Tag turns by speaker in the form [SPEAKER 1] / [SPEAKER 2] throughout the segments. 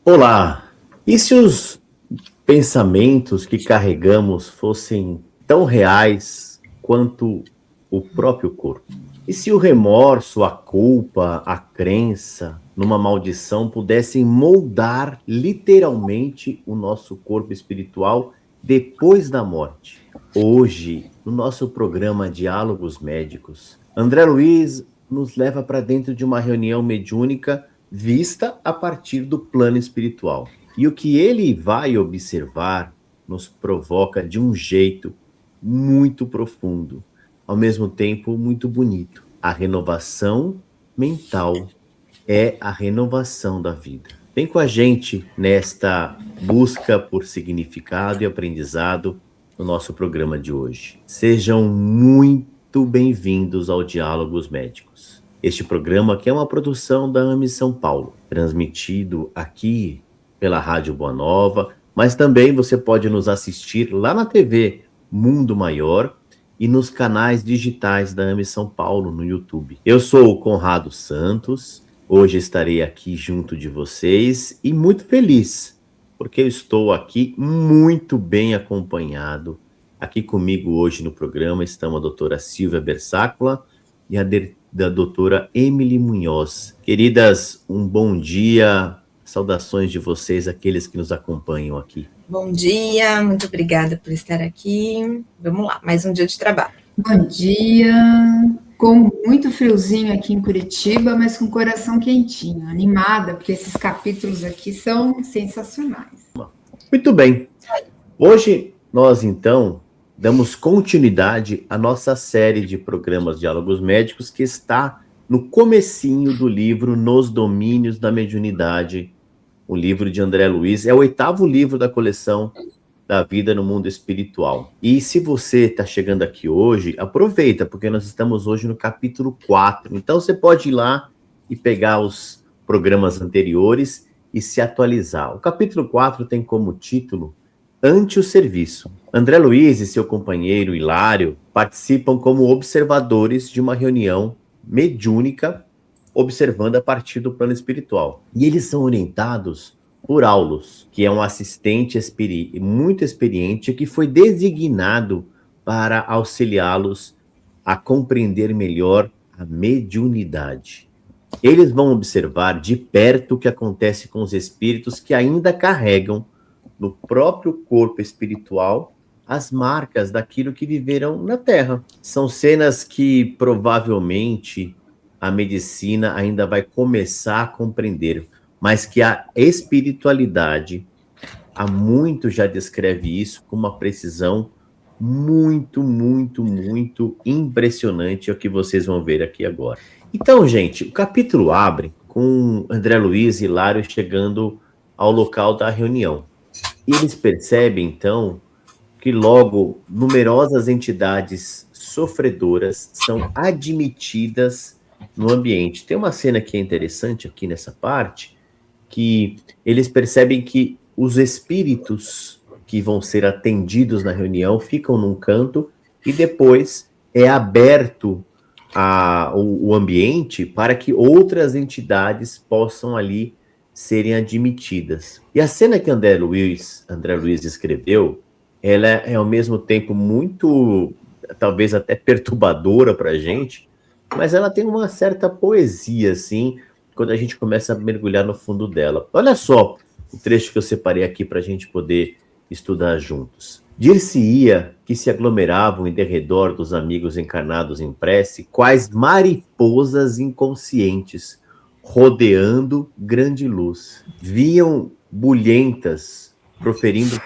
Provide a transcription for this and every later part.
[SPEAKER 1] Olá! E se os pensamentos que carregamos fossem tão reais quanto o próprio corpo? E se o remorso, a culpa, a crença numa maldição pudessem moldar literalmente o nosso corpo espiritual depois da morte? Hoje, no nosso programa Diálogos Médicos, André Luiz nos leva para dentro de uma reunião mediúnica vista a partir do plano espiritual. E o que ele vai observar nos provoca de um jeito muito profundo, ao mesmo tempo muito bonito. A renovação mental é a renovação da vida. Vem com a gente nesta busca por significado e aprendizado no nosso programa de hoje. Sejam muito bem-vindos ao Diálogos Médicos. Este programa que é uma produção da AME São Paulo, transmitido aqui pela Rádio Boa Nova, mas também você pode nos assistir lá na TV Mundo Maior e nos canais digitais da AME São Paulo no YouTube. Eu sou o Conrado Santos, hoje estarei aqui junto de vocês e muito feliz, porque eu estou aqui muito bem acompanhado. Aqui comigo hoje no programa estão a doutora Silvia Bersácula e a doutora Emily Munhoz. Queridas, um bom dia, saudações de vocês, aqueles que nos acompanham aqui.
[SPEAKER 2] Bom dia, muito obrigada por estar aqui. Vamos lá, mais um dia de trabalho.
[SPEAKER 3] Bom dia, com muito friozinho aqui em Curitiba, mas com o coração quentinho, animada, porque esses capítulos aqui são sensacionais.
[SPEAKER 1] Muito bem. Hoje nós, então, damos continuidade à nossa série de programas Diálogos Médicos, que está no comecinho do livro Nos Domínios da Mediunidade, o livro de André Luiz. É o 8º livro da coleção da Vida no Mundo Espiritual. E se você está chegando aqui hoje, aproveita, porque nós estamos hoje no capítulo 4. Então você pode ir lá e pegar os programas anteriores e se atualizar. O capítulo 4 tem como título Ante o Serviço. André Luiz e seu companheiro Hilário participam como observadores de uma reunião mediúnica, observando a partir do plano espiritual. E eles são orientados por Aulus, que é um assistente muito experiente que foi designado para auxiliá-los a compreender melhor a mediunidade. Eles vão observar de perto o que acontece com os espíritos que ainda carregam no próprio corpo espiritual as marcas daquilo que viveram na Terra. São cenas que provavelmente a medicina ainda vai começar a compreender, mas que a espiritualidade há muito já descreve isso com uma precisão muito, muito, muito impressionante, é o que vocês vão ver aqui agora. Então, gente, o capítulo abre com André Luiz e Hilário chegando ao local da reunião. E eles percebem, então, que logo numerosas entidades sofredoras são admitidas no ambiente. Tem uma cena que é interessante aqui nessa parte, que eles percebem que os espíritos que vão ser atendidos na reunião ficam num canto e depois é aberto o ambiente para que outras entidades possam ali serem admitidas. E a cena que André Luiz escreveu, ela é ao mesmo tempo muito, talvez até perturbadora para a gente, mas ela tem uma certa poesia, assim, quando a gente começa a mergulhar no fundo dela. Olha só o trecho que eu separei aqui para a gente poder estudar juntos. Dir-se-ia que se aglomeravam em derredor dos amigos encarnados em prece, quais mariposas inconscientes, rodeando grande luz. Viam bulhentas, proferindo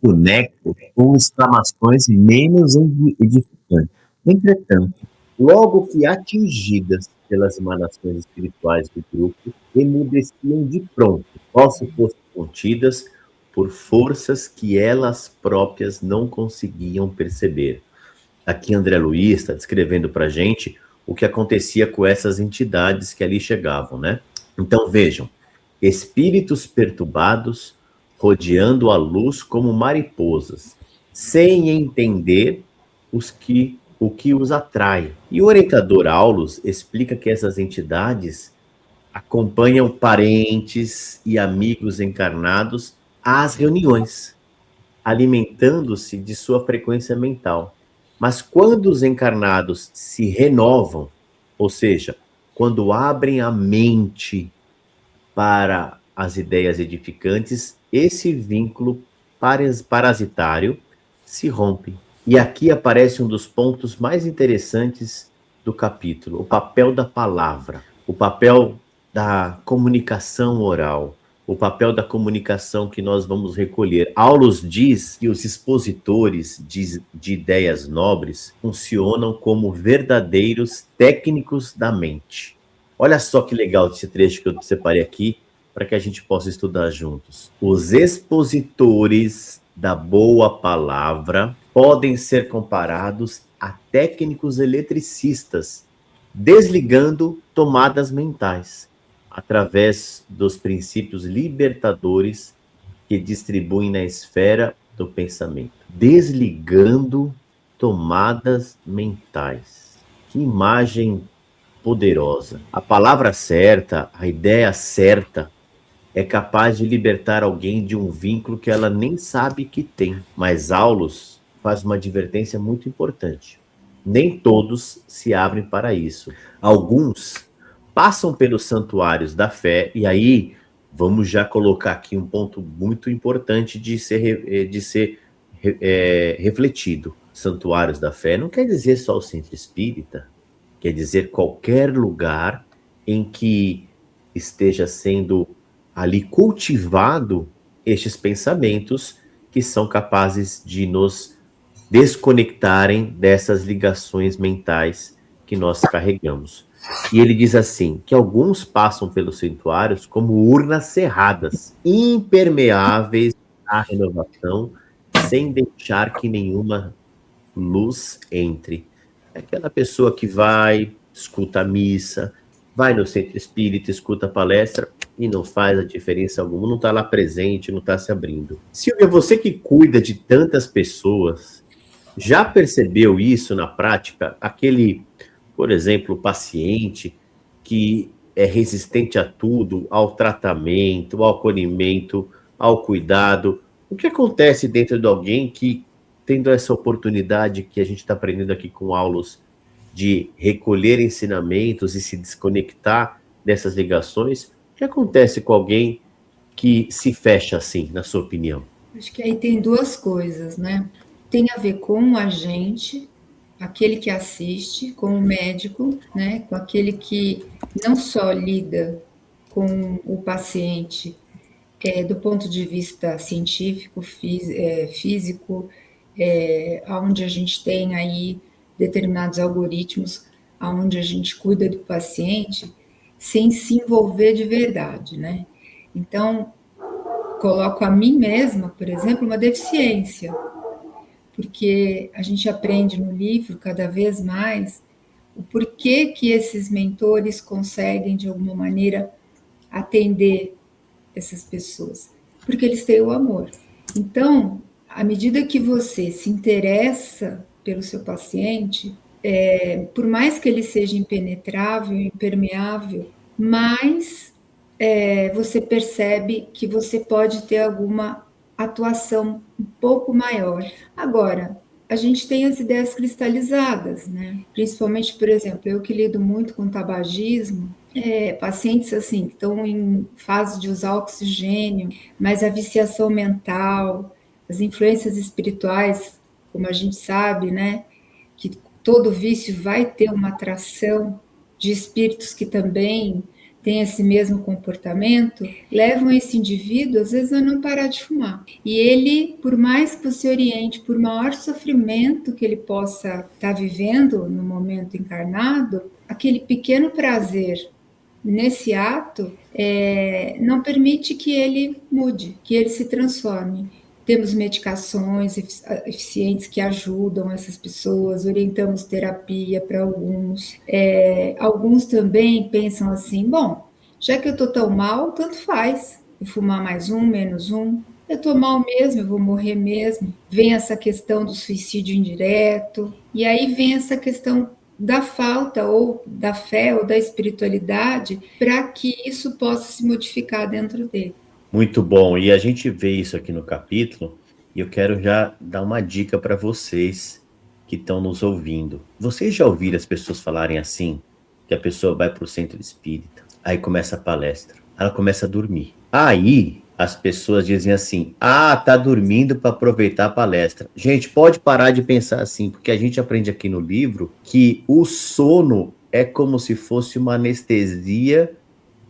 [SPEAKER 1] o néctar com exclamações menos edificantes. Entretanto, logo que atingidas pelas emanações espirituais do grupo, emudeciam de pronto, ou se fossem contidas por forças que elas próprias não conseguiam perceber. Aqui André Luiz está descrevendo para a gente o que acontecia com essas entidades que ali chegavam, né? Então vejam, espíritos perturbados rodeando a luz como mariposas, sem entender o que os atrai. E o orientador Aulus explica que essas entidades acompanham parentes e amigos encarnados às reuniões, alimentando-se de sua frequência mental. Mas quando os encarnados se renovam, ou seja, quando abrem a mente para as ideias edificantes, esse vínculo parasitário se rompe. E aqui aparece um dos pontos mais interessantes do capítulo, o papel da palavra, o papel da comunicação oral, o papel da comunicação que nós vamos recolher. Aulus diz que os expositores de ideias nobres funcionam como verdadeiros técnicos da mente. Olha só que legal esse trecho que eu separei aqui para que a gente possa estudar juntos. Os expositores da boa palavra podem ser comparados a técnicos eletricistas, desligando tomadas mentais, através dos princípios libertadores que distribuem na esfera do pensamento. Desligando tomadas mentais. Que imagem poderosa. A palavra certa, a ideia certa, é capaz de libertar alguém de um vínculo que ela nem sabe que tem. Mas Aulus faz uma advertência muito importante. Nem todos se abrem para isso. Alguns passam pelos santuários da fé, e aí vamos já colocar aqui um ponto muito importante de ser refletido. Santuários da fé não quer dizer só o centro espírita, quer dizer qualquer lugar em que esteja sendo ali cultivado estes pensamentos que são capazes de nos desconectarem dessas ligações mentais que nós carregamos. E ele diz assim, que alguns passam pelos santuários como urnas cerradas, impermeáveis à renovação, sem deixar que nenhuma luz entre. É aquela pessoa que vai, escuta a missa, vai no centro espírita, escuta a palestra e não faz a diferença alguma, não está lá presente, não está se abrindo. Silvia, você que cuida de tantas pessoas, já percebeu isso na prática? Aquele, por exemplo, paciente que é resistente a tudo, ao tratamento, ao acolhimento, ao cuidado. O que acontece dentro de alguém que, tendo essa oportunidade que a gente está aprendendo aqui com Aulus, de recolher ensinamentos e se desconectar dessas ligações, o que acontece com alguém que se fecha assim, na sua opinião?
[SPEAKER 3] Acho que aí tem duas coisas, né? Tem a ver com a gente, aquele que assiste, com o médico, né? Com aquele que não só lida com o paciente do ponto de vista científico, físico, onde a gente tem aí determinados algoritmos, onde a gente cuida do paciente, sem se envolver de verdade, né? Então, coloco a mim mesma, por exemplo, uma deficiência, porque a gente aprende no livro cada vez mais o porquê que esses mentores conseguem, de alguma maneira, atender essas pessoas, porque eles têm o amor. Então, à medida que você se interessa pelo seu paciente, por mais que ele seja impenetrável, impermeável, mais você percebe que você pode ter alguma atuação um pouco maior. Agora, a gente tem as ideias cristalizadas, né? Principalmente, por exemplo, eu que lido muito com tabagismo, pacientes assim, que estão em fase de usar oxigênio, mas a viciação mental, as influências espirituais, como a gente sabe, né? Que todo vício vai ter uma atração de espíritos que também têm esse mesmo comportamento, levam esse indivíduo, às vezes, a não parar de fumar. E ele, por mais que você oriente, por maior sofrimento que ele possa estar vivendo no momento encarnado, aquele pequeno prazer nesse ato não permite que ele mude, que ele se transforme. Temos medicações eficientes que ajudam essas pessoas, orientamos terapia para alguns. Alguns também pensam assim, bom, já que eu estou tão mal, tanto faz. Eu fumar mais um, menos um. Eu estou mal mesmo, eu vou morrer mesmo. Vem essa questão do suicídio indireto. E aí vem essa questão da falta ou da fé ou da espiritualidade para que isso possa se modificar dentro dele.
[SPEAKER 1] Muito bom. E a gente vê isso aqui no capítulo, e eu quero já dar uma dica para vocês que estão nos ouvindo. Vocês já ouviram as pessoas falarem assim, que a pessoa vai para o centro espírita, aí começa a palestra, ela começa a dormir. Aí as pessoas dizem assim, tá dormindo para aproveitar a palestra. Gente, pode parar de pensar assim, porque a gente aprende aqui no livro que o sono é como se fosse uma anestesia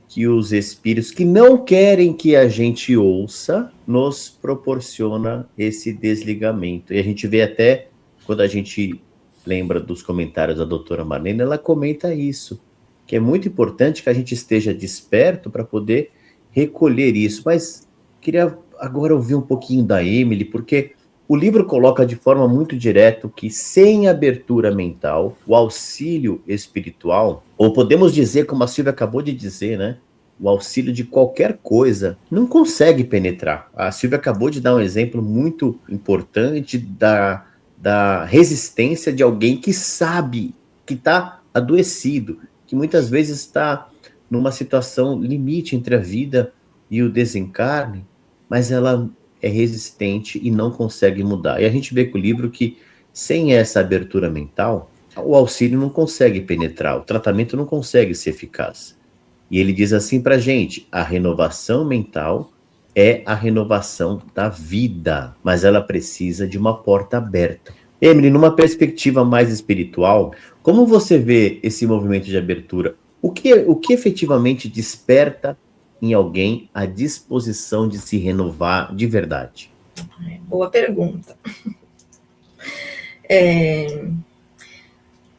[SPEAKER 1] que os espíritos que não querem que a gente ouça nos proporciona esse desligamento. E a gente vê até, quando a gente lembra dos comentários da doutora Marlene, ela comenta isso, que é muito importante que a gente esteja desperto para poder recolher isso. Mas queria agora ouvir um pouquinho da Emily, porque o livro coloca de forma muito direta que sem abertura mental, o auxílio espiritual, ou podemos dizer, como a Silvia acabou de dizer, né? O auxílio de qualquer coisa não consegue penetrar. A Silvia acabou de dar um exemplo muito importante da resistência de alguém que sabe que está adoecido, que muitas vezes está numa situação limite entre a vida e o desencarne, mas ela é resistente e não consegue mudar. E a gente vê com o livro que, sem essa abertura mental, o auxílio não consegue penetrar, o tratamento não consegue ser eficaz. E ele diz assim pra gente, a renovação mental é a renovação da vida, mas ela precisa de uma porta aberta. Emily, numa perspectiva mais espiritual, como você vê esse movimento de abertura? O que efetivamente desperta em alguém a disposição de se renovar de verdade?
[SPEAKER 2] Boa pergunta.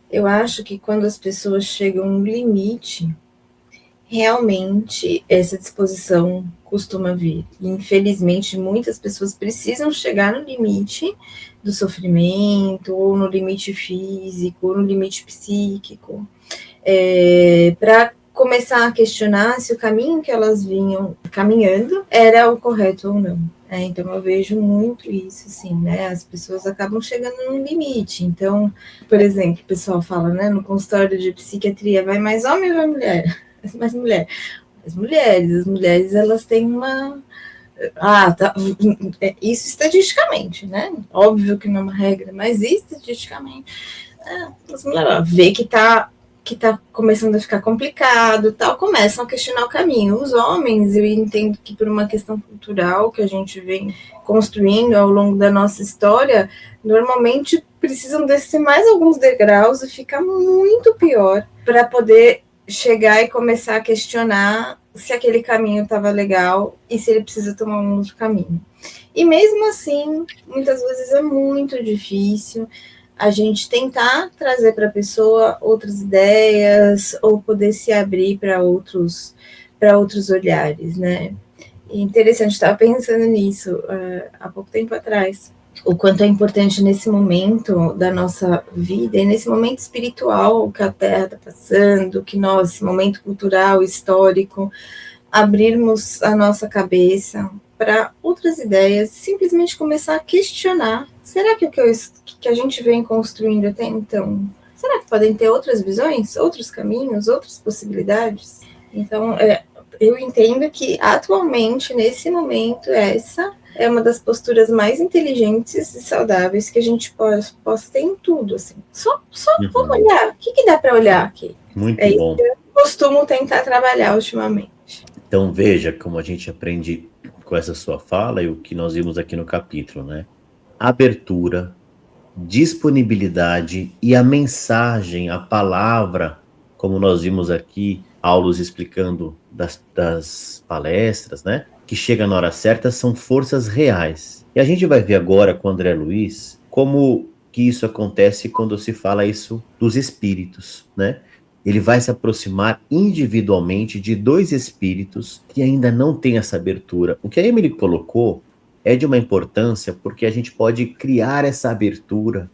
[SPEAKER 2] Eu acho que quando as pessoas chegam no limite, realmente essa disposição costuma vir. E, infelizmente, muitas pessoas precisam chegar no limite do sofrimento, ou no limite físico, ou no limite psíquico, para começar a questionar se o caminho que elas vinham caminhando era o correto ou não. Então, eu vejo muito isso, assim, né? As pessoas acabam chegando no limite. Então, por exemplo, o pessoal fala, né, no consultório de psiquiatria, vai mais homem ou vai mulher? Mais mulher. As mulheres, elas têm uma... isso estatisticamente, né? Óbvio que não é uma regra, mas estatisticamente. As mulheres vê que tá começando a ficar complicado, tal, começam a questionar o caminho. Os homens, eu entendo que por uma questão cultural que a gente vem construindo ao longo da nossa história, normalmente precisam descer mais alguns degraus e ficar muito pior para poder chegar e começar a questionar se aquele caminho estava legal e se ele precisa tomar um outro caminho. E mesmo assim, muitas vezes é muito difícil a gente tentar trazer para a pessoa outras ideias ou poder se abrir para outros olhares, né? E interessante, estava pensando nisso há pouco tempo atrás, o quanto é importante nesse momento da nossa vida e nesse momento espiritual que a Terra está passando, que nós, esse momento cultural, histórico, abrirmos a nossa cabeça para outras ideias, simplesmente começar a questionar. Será que o que a gente vem construindo até então, será que podem ter outras visões, outros caminhos, outras possibilidades? Então, eu entendo que atualmente, nesse momento, essa é uma das posturas mais inteligentes e saudáveis que a gente possa ter em tudo, assim. Só vamos olhar. O que dá para olhar aqui?
[SPEAKER 1] Muito bom.
[SPEAKER 2] Isso que eu costumo tentar trabalhar ultimamente.
[SPEAKER 1] Então veja como a gente aprende com essa sua fala e o que nós vimos aqui no capítulo, né? Abertura, disponibilidade e a mensagem, a palavra, como nós vimos aqui, Aulos explicando das palestras, né? Que chega na hora certa, são forças reais. E a gente vai ver agora com o André Luiz como que isso acontece quando se fala isso dos espíritos, né? Ele vai se aproximar individualmente de dois espíritos que ainda não têm essa abertura. O que a Emily colocou é de uma importância porque a gente pode criar essa abertura,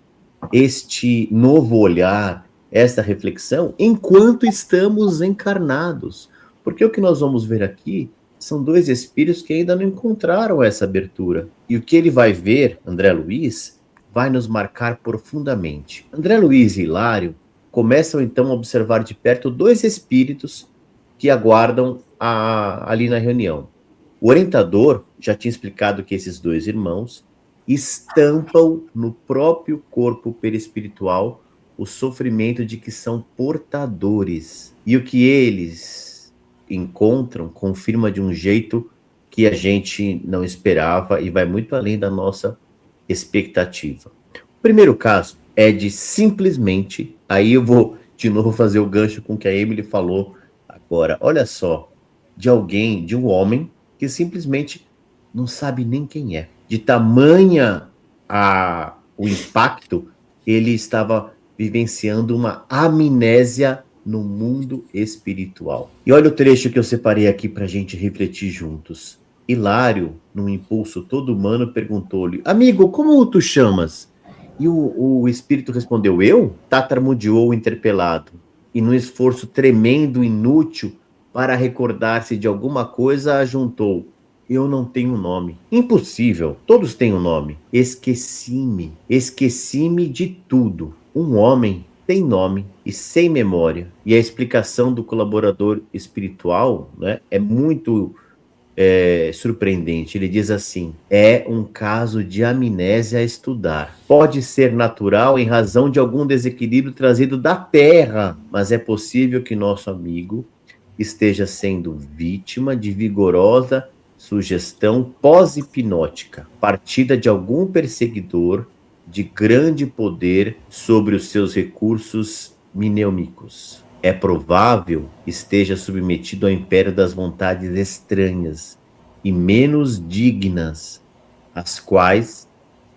[SPEAKER 1] este novo olhar, essa reflexão, enquanto estamos encarnados. Porque o que nós vamos ver aqui são dois espíritos que ainda não encontraram essa abertura. E o que ele vai ver, André Luiz, vai nos marcar profundamente. André Luiz e Hilário começam então a observar de perto 2 espíritos que aguardam ali na reunião. O orientador já tinha explicado que esses 2 irmãos estampam no próprio corpo perispiritual o sofrimento de que são portadores. E o que eles encontram confirma de um jeito que a gente não esperava e vai muito além da nossa expectativa. O primeiro caso é de simplesmente, aí eu vou de novo fazer o gancho com o que a Emily falou agora. Olha só, de alguém, de um homem que simplesmente não sabe nem quem é. De tamanha o impacto, ele estava vivenciando uma amnésia no mundo espiritual. E olha o trecho que eu separei aqui para a gente refletir juntos. Hilário, num impulso todo humano, perguntou-lhe: amigo, como tu chamas? E o espírito respondeu: eu? Tatarmudeou o interpelado. E num esforço tremendo, inútil, para recordar-se de alguma coisa, ajuntou: eu não tenho nome. Impossível, todos têm um nome. Esqueci-me de tudo. Um homem tem nome e sem memória. E a explicação do colaborador espiritual, né, é muito surpreendente. Ele diz assim: é um caso de amnésia a estudar. Pode ser natural em razão de algum desequilíbrio trazido da Terra, mas é possível que nosso amigo esteja sendo vítima de vigorosa sugestão pós-hipnótica, partida de algum perseguidor de grande poder sobre os seus recursos mnêmicos. É provável que esteja submetido ao império das vontades estranhas e menos dignas, às quais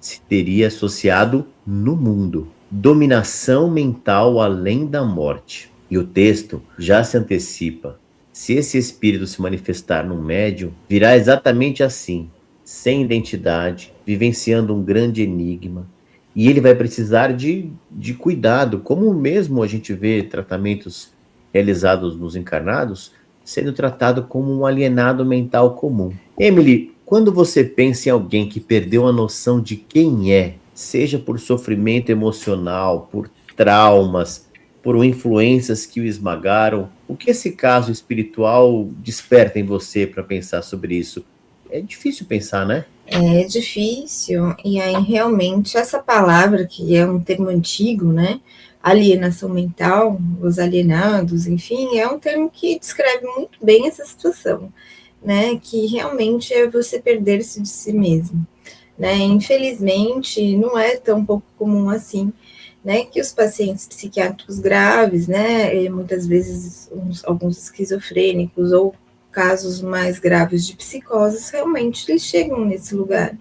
[SPEAKER 1] se teria associado no mundo. Dominação mental além da morte. E o texto já se antecipa. Se esse espírito se manifestar num médium, virá exatamente assim, sem identidade, vivenciando um grande enigma. E ele vai precisar de cuidado, como mesmo a gente vê tratamentos realizados nos encarnados, sendo tratado como um alienado mental comum. Emily, quando você pensa em alguém que perdeu a noção de quem é, seja por sofrimento emocional, por traumas, por influências que o esmagaram, o que esse caso espiritual desperta em você para pensar sobre isso? É difícil pensar, né?
[SPEAKER 2] É difícil, e aí realmente essa palavra, que é um termo antigo, né? Alienação mental, os alienados, enfim, é um termo que descreve muito bem essa situação, né? Que realmente é você perder-se de si mesmo, né? Infelizmente, não é tão pouco comum assim, né? Que os pacientes psiquiátricos graves, né? Muitas vezes alguns esquizofrênicos ou casos mais graves de psicoses, realmente eles chegam nesse lugar,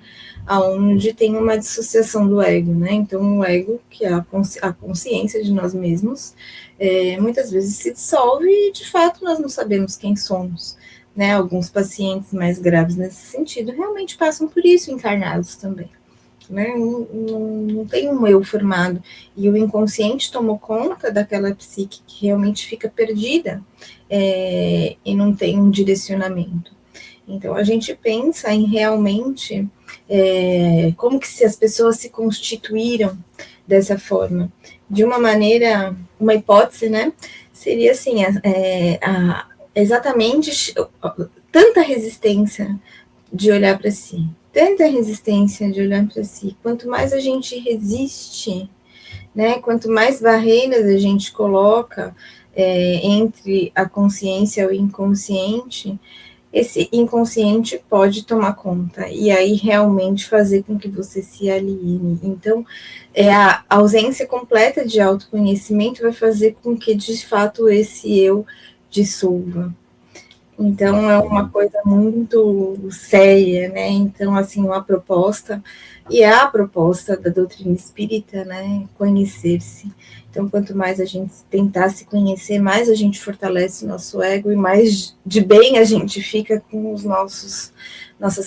[SPEAKER 2] onde tem uma dissociação do ego, né? Então, o ego, que é a consciência de nós mesmos, muitas vezes se dissolve e, de fato, nós não sabemos quem somos, né? Alguns pacientes mais graves nesse sentido realmente passam por isso encarnados também. Né? Não tem um eu formado, e o inconsciente tomou conta daquela psique que realmente fica perdida, e não tem um direcionamento. Então, a gente pensa em realmente como que se as pessoas se constituíram dessa forma. De uma maneira, uma hipótese, né, seria assim, exatamente tanta resistência de olhar para si, tanta resistência de olhar para si. Quanto mais a gente resiste, né, quanto mais barreiras a gente coloca entre a consciência e o inconsciente, esse inconsciente pode tomar conta e aí realmente fazer com que você se aliene. Então, a ausência completa de autoconhecimento vai fazer com que, de fato, esse eu dissolva. Então, é uma coisa muito séria, né? Então, assim, uma proposta, e é a proposta da doutrina espírita, né? Conhecer-se. Então, quanto mais a gente tentar se conhecer, mais a gente fortalece o nosso ego e mais de bem a gente fica com os nossas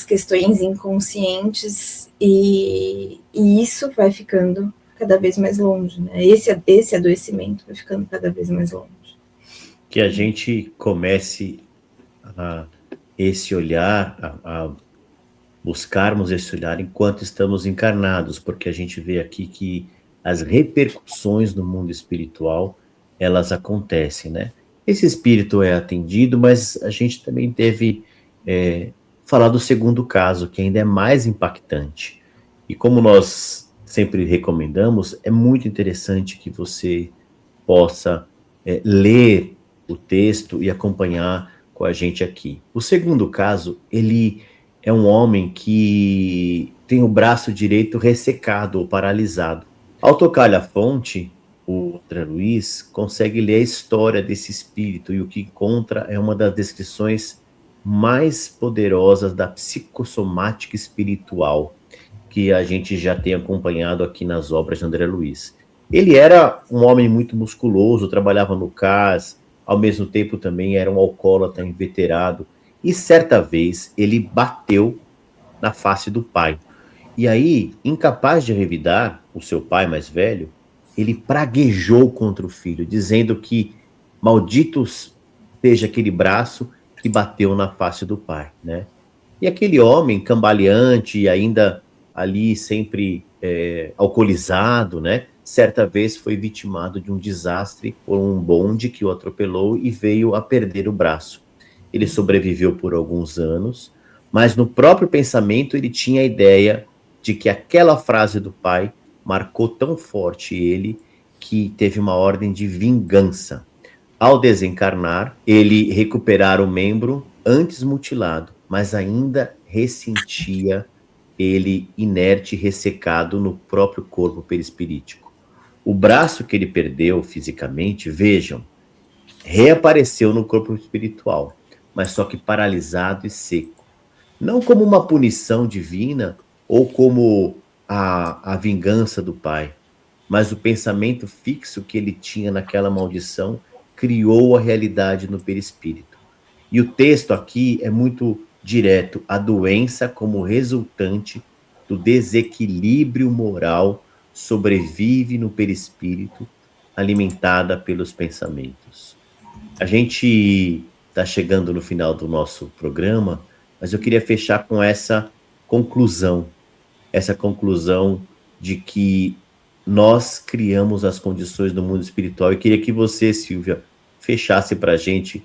[SPEAKER 2] questões inconscientes, e isso vai ficando cada vez mais longe, né? Esse adoecimento vai ficando cada vez mais longe.
[SPEAKER 1] Que a gente comece esse olhar, a buscarmos esse olhar enquanto estamos encarnados, porque a gente vê aqui que as repercussões no mundo espiritual, elas acontecem, né? Esse espírito é atendido, mas a gente também deve falar do segundo caso, que ainda é mais impactante. E como nós sempre recomendamos, é muito interessante que você possa ler o texto e acompanhar com a gente aqui. O segundo caso, ele é um homem que tem o braço direito ressecado ou paralisado. Ao tocar-lhe a fonte, o André Luiz consegue ler a história desse espírito, e o que encontra é uma das descrições mais poderosas da psicossomática espiritual que a gente já tem acompanhado aqui nas obras de André Luiz. Ele era um homem muito musculoso, trabalhava no CAS, ao mesmo tempo também era um alcoólatra inveterado, e certa vez ele bateu na face do pai. E aí, incapaz de revidar o seu pai mais velho, ele praguejou contra o filho, dizendo que malditos seja aquele braço que bateu na face do pai, né? E aquele homem cambaleante e ainda ali sempre alcoolizado, né? Certa vez foi vitimado de um desastre por um bonde que o atropelou e veio a perder o braço. Ele sobreviveu por alguns anos, mas no próprio pensamento ele tinha a ideia de que aquela frase do pai marcou tão forte ele que teve uma ordem de vingança. Ao desencarnar, ele recuperara o membro antes mutilado, mas ainda ressentia ele inerte e ressecado no próprio corpo perispirítico. O braço que ele perdeu fisicamente, vejam, reapareceu no corpo espiritual, mas só que paralisado e seco. Não como uma punição divina ou como a vingança do pai, mas o pensamento fixo que ele tinha naquela maldição criou a realidade no perispírito. E o texto aqui é muito direto: a doença como resultante do desequilíbrio moral sobrevive no perispírito, alimentada pelos pensamentos. A gente está chegando no final do nosso programa, mas eu queria fechar com essa conclusão de que nós criamos as condições do mundo espiritual. Eu queria que você, Silvia, fechasse para a gente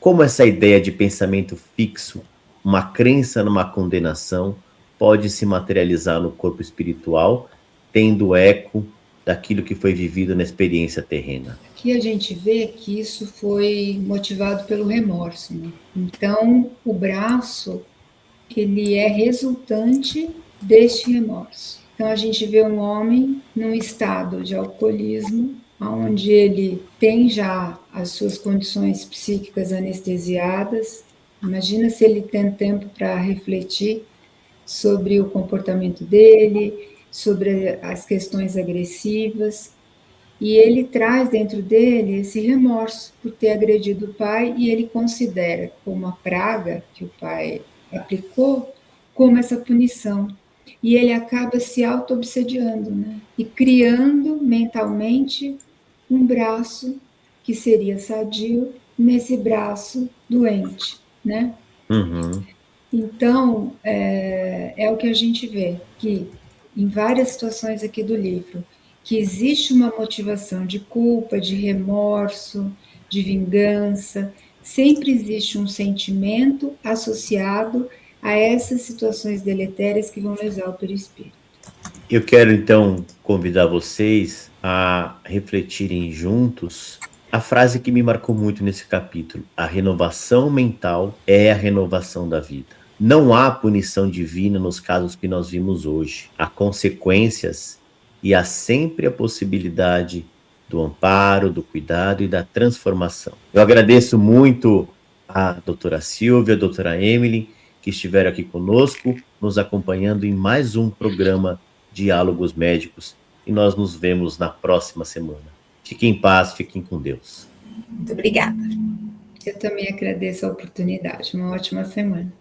[SPEAKER 1] como essa ideia de pensamento fixo, uma crença numa condenação, pode se materializar no corpo espiritual, tendo eco daquilo que foi vivido na experiência terrena.
[SPEAKER 3] Aqui a gente vê que isso foi motivado pelo remorso, né? Então, o braço, ele é resultante deste remorso. Então, a gente vê um homem num estado de alcoolismo, onde ele tem já as suas condições psíquicas anestesiadas. Imagina se ele tem tempo para refletir sobre o comportamento dele, sobre as questões agressivas, e ele traz dentro dele esse remorso por ter agredido o pai, e ele considera como a praga que o pai aplicou como essa punição. E ele acaba se auto-obsediando, né? E criando mentalmente um braço que seria sadio nesse braço doente, né?
[SPEAKER 1] Uhum.
[SPEAKER 3] Então, é o que a gente vê, que em várias situações aqui do livro, que existe uma motivação de culpa, de remorso, de vingança, sempre existe um sentimento associado a essas situações deletérias que vão lesar o perispírito.
[SPEAKER 1] Eu quero, então, convidar vocês a refletirem juntos a frase que me marcou muito nesse capítulo: a renovação mental é a renovação da vida. Não há punição divina nos casos que nós vimos hoje. Há consequências e há sempre a possibilidade do amparo, do cuidado e da transformação. Eu agradeço muito a doutora Silvia, a doutora Emily, que estiveram aqui conosco, nos acompanhando em mais um programa Diálogos Médicos, e nós nos vemos na próxima semana. Fiquem em paz, fiquem com Deus.
[SPEAKER 2] Muito obrigada.
[SPEAKER 3] Eu também agradeço a oportunidade. Uma ótima semana.